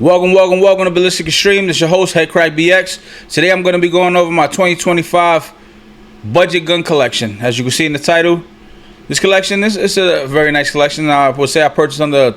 Welcome to Ballistic Extreme. This is your host, Headcrack BX. Today I'm going to be going over my 2025 budget gun collection. As you can see in the title, this collection is a very nice collection. I would say I purchased under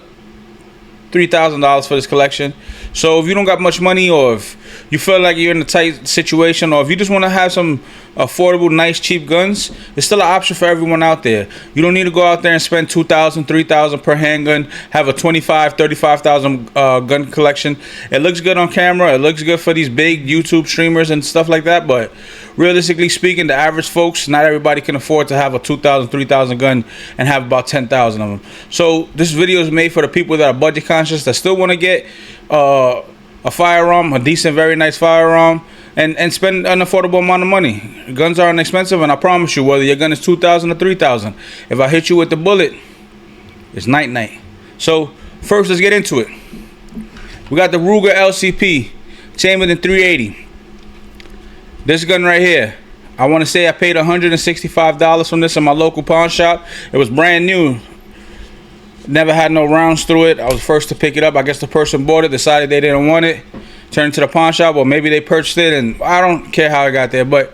$3,000 for this collection. So if you don't got much money, or if you feel like you're in a tight situation, or if you just want to have some affordable, nice, cheap guns, it's still an option for everyone out there. You don't need to go out there and spend $2,000, $3,000 per handgun, have a $25,000, $35,000 gun collection. It looks good on camera. It looks good for these big YouTube streamers and stuff like that, but realistically speaking, the average folks, not everybody can afford to have a $2,000, $3,000 gun and have about 10,000 of them. So this video is made for the people that are budget conscious, that still want to get a firearm, a decent, very nice firearm, and spend an affordable amount of money. Guns are inexpensive, and I promise you, whether your gun is $2,000 or $3,000, if I hit you with the bullet, it's night. So first, let's get into it. We got the Ruger LCP, chambered in .380. This gun right here, I want to say I paid $165 from this in my local pawn shop. It was brand new. Never had no rounds through it. I was first to pick it up. I guess the person bought it, decided they didn't want it, turned to the pawn shop, or maybe they purchased it, and I don't care how I got there, but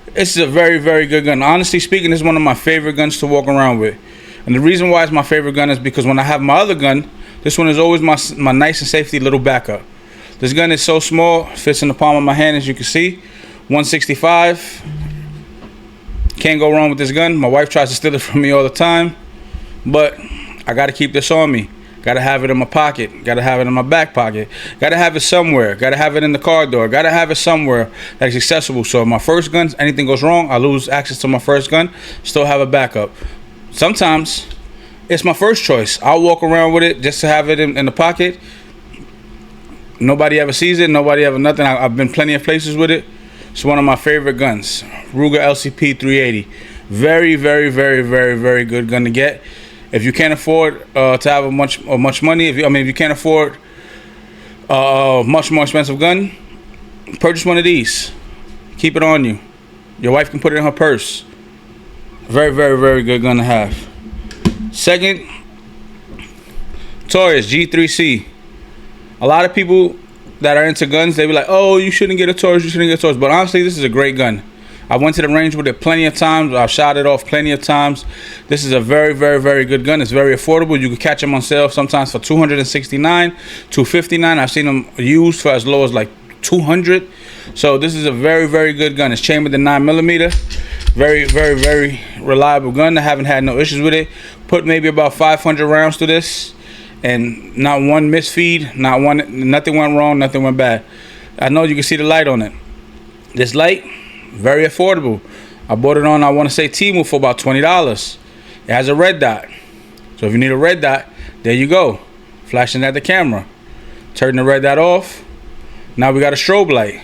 it's a very, very good gun. Honestly speaking, it's one of my favorite guns to walk around with. And the reason why it's my favorite gun is because when I have my other gun, this one is always my nice and safety little backup. This gun is so small, fits in the palm of my hand, as you can see. 165. Can't go wrong with this gun. My wife tries to steal it from me all the time, but I gotta keep this on me. Gotta have it in my pocket. Gotta have it in my back pocket. Gotta have it somewhere. Gotta have it in the car door. Gotta have it somewhere that's accessible. So if my first gun, anything goes wrong, I lose access to my first gun, still have a backup. Sometimes it's my first choice. I'll walk around with it just to have it in the pocket. Nobody ever sees it. Nobody ever nothing. I've been plenty of places with it. It's one of my favorite guns. Ruger LCP 380. Very, very, very, very, very good gun to get. If you can't afford to have much money, if you can't afford a much more expensive gun, purchase one of these. Keep it on you. Your wife can put it in her purse. Very, very, very good gun to have. Second, Taurus G3C. A lot of people that are into guns, they be like, oh, you shouldn't get a Taurus, you shouldn't get a Taurus. But honestly, this is a great gun. I went to the range with it plenty of times. I've shot it off plenty of times. This is a very, very, very good gun. It's very affordable. You can catch them on sale sometimes for $269, $259. I've seen them used for as low as like $200. So this is a very, very good gun. It's chambered in 9mm. Very, very, very reliable gun. I haven't had no issues with it. Put maybe about 500 rounds to this, and not one misfeed, nothing went wrong, nothing went bad. I know you can see the light on it. This light, very affordable. I bought it on, I want to say, Temu for about $20. It has a red dot. So if you need a red dot, there you go. Flashing at the camera. Turn the red dot off. Now we got a strobe light.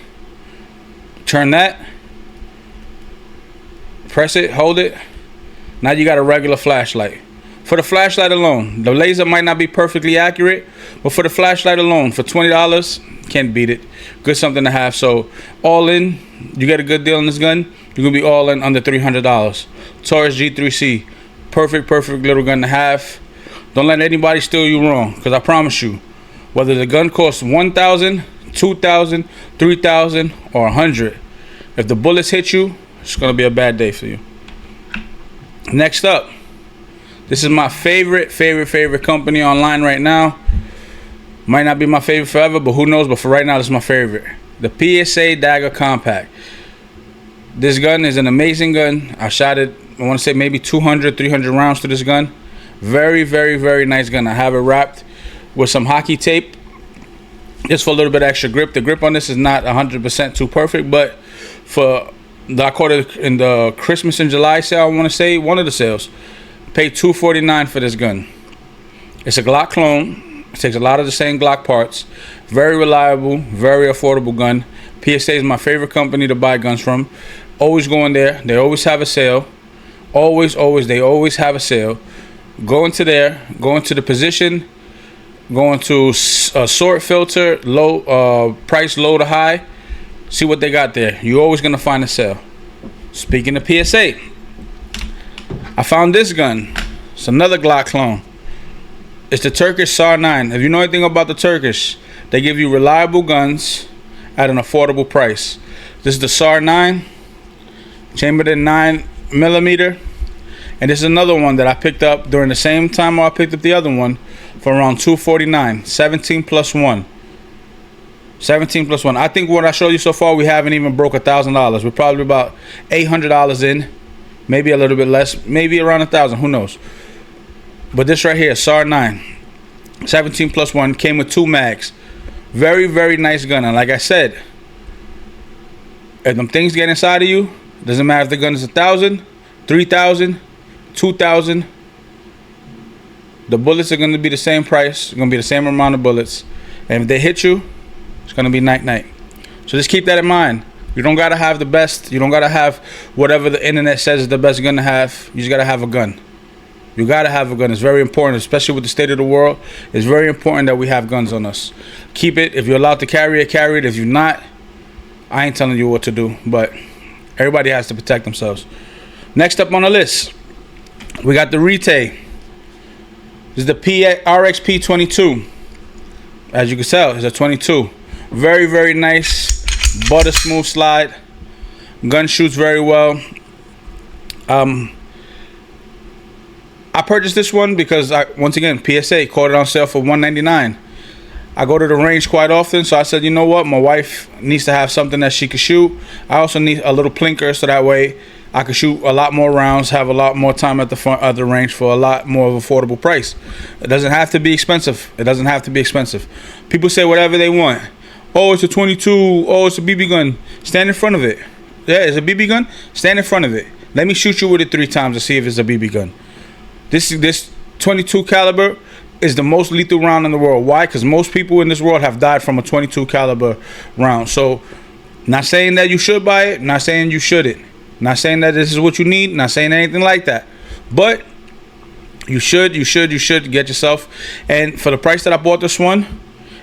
Turn that. Press it, hold it. Now you got a regular flashlight. For the flashlight alone, the laser might not be perfectly accurate, but for the flashlight alone, for $20, can't beat it. Good something to have. So all in, you get a good deal on this gun, you're gonna be all in under $300. Taurus G3C, perfect little gun to have. Don't let anybody steal you wrong, because I promise you, whether the gun costs $1,000, $2,000, $3,000, or $100, if the bullets hit you, it's gonna be a bad day for you. Next up, this is my favorite company online right now. Might not be my favorite forever, but who knows? But for right now, this is my favorite. The PSA Dagger Compact. This gun is an amazing gun. I shot it, I want to say maybe 200, 300 rounds to this gun. Very, very, very nice gun. I have it wrapped with some hockey tape just for a little bit extra grip. The grip on this is not 100% too perfect, but I caught it in the Christmas and July sale, I want to say, one of the sales. Paid $249 for this gun. It's a Glock clone. It takes a lot of the same Glock parts. Very reliable, very affordable gun. PSA is my favorite company to buy guns from. Always going there. They always have a sale. They always have a sale. Go into there. Go into the position. Go into sort filter, low price, low to high. See what they got there. You're always gonna find a sale. Speaking of PSA, I found this gun. It's another Glock clone. It's the Turkish SAR 9. If you know anything about the Turkish, they give you reliable guns at an affordable price. This is the SAR 9, chambered in 9mm. And this is another one that I picked up during the same time I picked up the other one for around $249. 17 plus 1. 17 plus 1. I think what I showed you so far, we haven't even broke $1,000. We're probably about $800 in. Maybe a little bit less. Maybe around 1,000. Who knows? But this right here, SAR 9. 17 plus 1. Came with 2 mags. Very, very nice gun. And like I said, if them things get inside of you, doesn't matter if the gun is 1,000, 3,000, 2,000. The bullets are going to be the same price. It's going to be the same amount of bullets. And if they hit you, it's going to be night-night. So just keep that in mind. You don't got to have the best. You don't got to have whatever the internet says is the best gun to have. You just got to have a gun. You got to have a gun. It's very important, especially with the state of the world. It's very important that we have guns on us. Keep it. If you're allowed to carry it, carry it. If you're not, I ain't telling you what to do. But everybody has to protect themselves. Next up on the list, we got the Rite. This is the RXP 22. As you can tell, it's a 22. Very, very nice. Butter smooth slide. Gun shoots very well. I purchased this one because once again, PSA caught it on sale for $199. I go to the range quite often, so I said, you know what, my wife needs to have something that she can shoot. I also need a little plinker so that way I can shoot a lot more rounds, have a lot more time at the front of the range for a lot more of an affordable price. It doesn't have to be expensive. It doesn't have to be expensive. People say whatever they want. Oh, it's a 22. Oh, it's a BB gun. Stand in front of it. Yeah, it's a BB gun. Stand in front of it. Let me shoot you with it 3 times to see if it's a BB gun. This 22 caliber is the most lethal round in the world. Why? Because most people in this world have died from a 22 caliber round. So, not saying that you should buy it. Not saying you shouldn't. Not saying that this is what you need. Not saying anything like that. But you should get yourself. And for the price that I bought this one,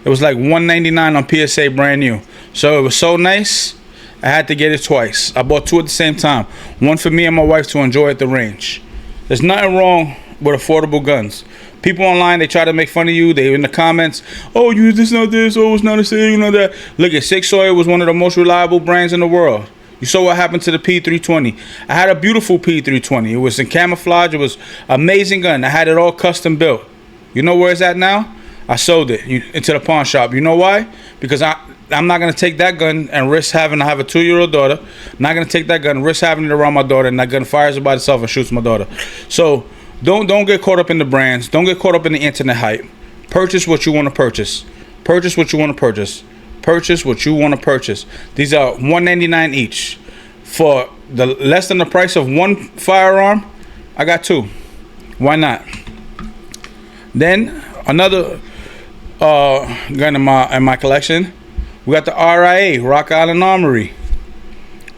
it was like $199 on PSA brand new. So it was so nice, I had to get it twice. I bought 2 at the same time. One for me and my wife to enjoy at the range. There's nothing wrong with affordable guns. People online, they try to make fun of you. They in the comments, oh, you this not this, oh, it's not a thing, you know that. Look at Sig Sauer was one of the most reliable brands in the world. You saw what happened to the P320. I had a beautiful P320. It was in camouflage. It was an amazing gun. I had it all custom built. You know where it's at now? I sold it into the pawn shop. You know why? Because I'm not going to take that gun and risk having to have a 2-year-old daughter. I'm not going to take that gun and risk having it around my daughter, and that gun fires it by itself and shoots my daughter. So don't get caught up in the brands. Don't get caught up in the internet hype. Purchase what you want to purchase. Purchase what you want to purchase. Purchase what you want to purchase. These are $199 each. For the less than the price of 1 firearm, I got 2. Why not? Then another gun in my collection, we got the RIA, Rock Island Armory.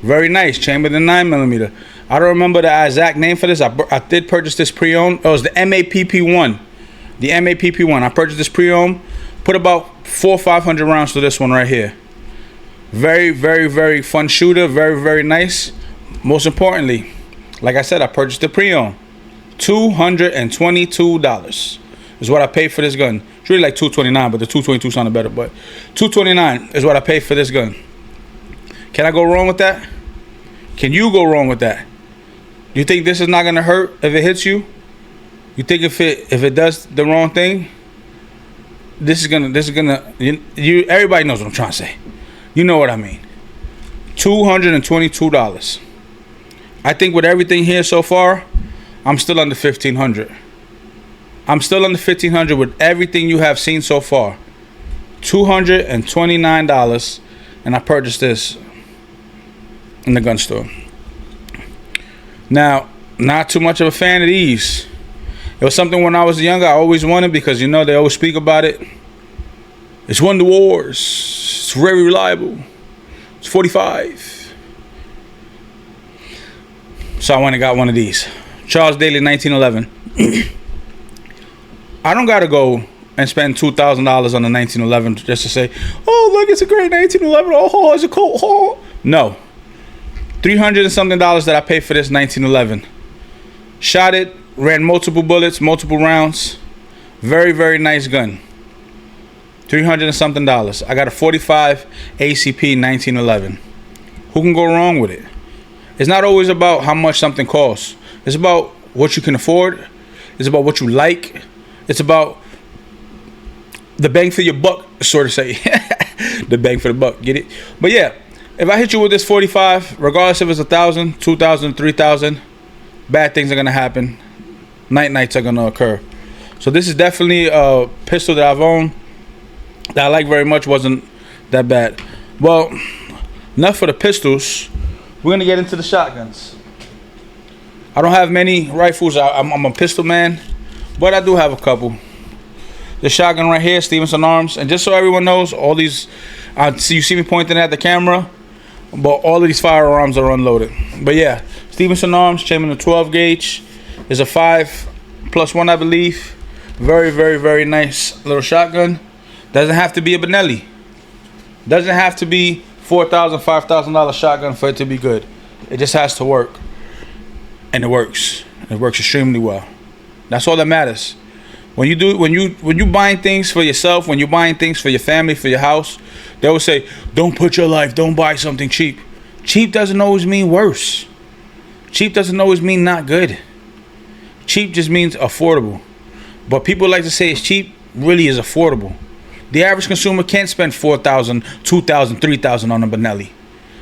Very nice, chambered in 9mm. I don't remember the exact name for this. I did purchase this pre-owned. Oh, it was the MAPP1. The MAPP1. I purchased this pre-owned. Put about 400 or 500 rounds to this one right here. Very, very, very fun shooter. Very, very nice. Most importantly, like I said, I purchased the pre-owned. $222 is what I paid for this gun. It's really like $229, but the $222 sounded better. But $229 is what I paid for this gun. Can I go wrong with that? Can you go wrong with that? You think this is not gonna hurt if it hits you? You think if it does the wrong thing, this is gonna everybody knows what I'm trying to say. You know what I mean. $222. I think with everything here so far, I'm still under $1,500. I'm still under $1,500 with everything you have seen so far. $229, and I purchased this in the gun store. Now, not too much of a fan of these. It was something when I was younger I always wanted, because you know they always speak about it. It's won the wars. It's very reliable. It's 45. So I went and got one of these. Charles Daly 1911. I don't gotta go and spend $2,000 on the 1911 just to say, oh look, it's a great 1911. Oh, it's a cool. Oh. No. $300 and something that I paid for this 1911. Shot it, ran multiple bullets, multiple rounds. Very, very nice gun. $300 and something. I got a 45 ACP 1911. Who can go wrong with it? It's not always about how much something costs. It's about what you can afford. It's about what you like. It's about the bang for your buck, sort of say. The bang for the buck, get it? But yeah, if I hit you with this 45, regardless if it's 1,000, 2,000, 3,000, bad things are gonna happen. Nights are gonna occur. So this is definitely a pistol that I've owned that I like very much. Wasn't that bad. Well, enough for the pistols. We're gonna get into the shotguns. I don't have many rifles. I'm a pistol man, but I do have a couple. The shotgun right here, Stevenson Arms, and just so everyone knows, all these, you see me pointing at the camera, but all of these firearms are unloaded. But yeah, Stevenson Arms, Chamberlain the 12 gauge, is a 5+1, I believe. Very, very, very nice little shotgun. Doesn't have to be a Benelli. Doesn't have to be $4,000, $5,000 shotgun for it to be good. It just has to work, and it works. It works extremely well. That's all that matters. When you buying things for yourself, when you're buying things for your family, for your house, they always say, don't put your life, don't buy something cheap. Cheap doesn't always mean worse. Cheap doesn't always mean not good. Cheap just means affordable. But people like to say it's cheap, really is affordable. The average consumer can't spend $4,000, $2,000, $3,000 on a Benelli.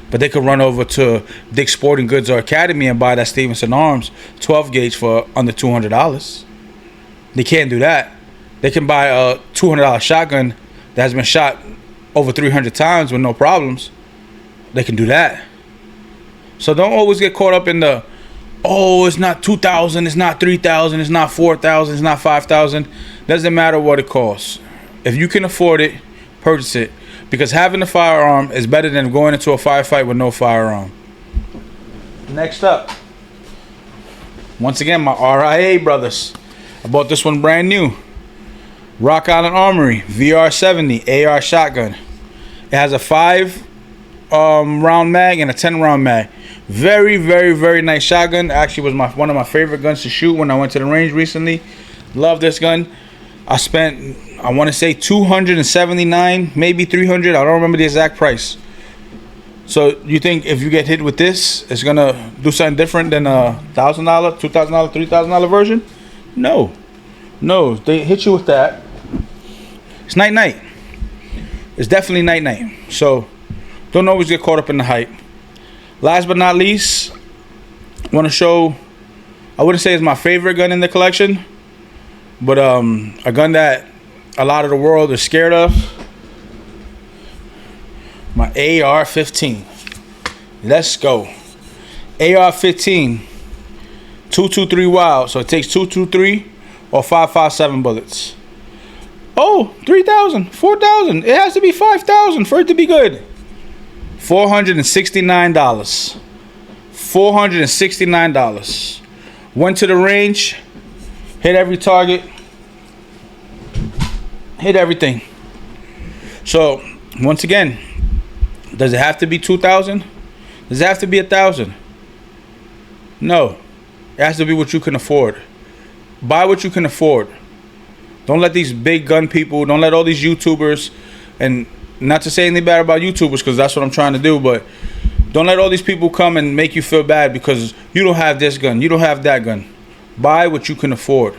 But they could run over to Dick's Sporting Goods or Academy and buy that Stevenson Arms 12 gauge for under $200. They can't do that. They can buy a $200 shotgun that has been shot over 300 times with no problems. They can do that. So don't always get caught up in the, oh, it's not 2,000, it's not 3,000, it's not 4,000, it's not 5,000. Doesn't matter what it costs. If you can afford it, purchase it. Because having a firearm is better than going into a firefight with no firearm. Next up, once again, my RIA brothers. I bought this one brand new. Rock Island Armory VR70 AR shotgun. It has a 5 round mag and a 10 round mag. Very, very, very nice shotgun. Actually was one of my favorite guns to shoot when I went to the range recently. Love this gun. I spent, I want to say $279, maybe $300. I don't remember the exact price. So you think if you get hit with this, it's gonna do something different than a $1,000, $2,000, $3,000 version? No. They hit you with that. It's night. It's definitely night. So don't always get caught up in the hype. Last but not least, I want to show, I wouldn't say it's my favorite gun in the collection, but a gun that a lot of the world is scared of. My AR-15. Let's go. AR-15 223 Wild. So it takes 223 or 5.57 bullets. Oh, 3,000, 4,000. It has to be 5,000 for it to be good. $469. $469. Went to the range, hit every target, hit everything. So once again, does it have to be 2,000? Does it have to be 1,000? No. It has to be what you can afford. Buy what you can afford. Don't let these big gun people, don't let all these YouTubers, and not to say anything bad about YouTubers because that's what I'm trying to do, but don't let all these people come and make you feel bad because you don't have this gun, you don't have that gun. Buy what you can afford.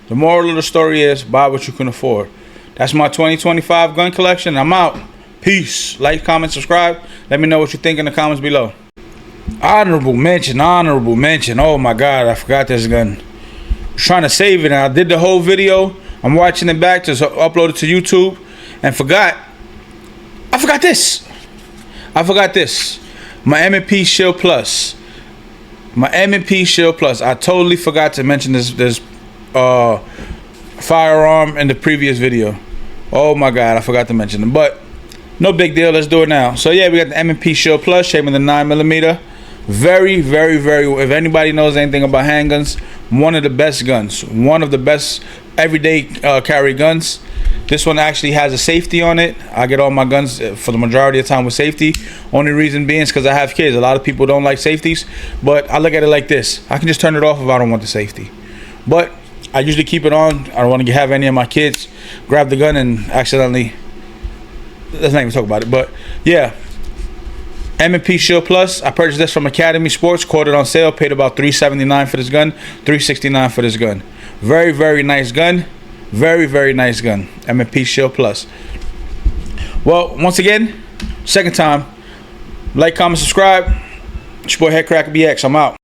The moral of the story is buy what you can afford. That's my 2025 gun collection. I'm out. Peace. Like, comment, subscribe. Let me know what you think in the comments below. Honorable mention. Oh my God, I forgot this gun. I was trying to save it and I did the whole video. I'm watching it back to upload it to YouTube and forgot. I forgot this. My M&P Shield Plus. I totally forgot to mention this firearm in the previous video. Oh my God, I forgot to mention it. But no big deal. Let's do it now. So yeah, we got the M&P Shield Plus, Chamberlain the 9mm. Very, very, very. If anybody knows anything about handguns, one of the best guns. One of the best everyday carry guns. This one actually has a safety on it. I get all my guns for the majority of the time with safety. Only reason being is because I have kids. A lot of people don't like safeties, but I look at it like this. I can just turn it off if I don't want the safety. But I usually keep it on. I don't want to have any of my kids grab the gun and accidentally. Let's not even talk about it. But yeah, M&P Shield Plus. I purchased this from Academy Sports. Caught it on sale. Paid about $379 for this gun. $369 for this gun. Very, very nice gun. Very, very nice gun. M&P Shield Plus. Well, once again, second time. Like, comment, subscribe. It's your boy Headcracker BX. I'm out.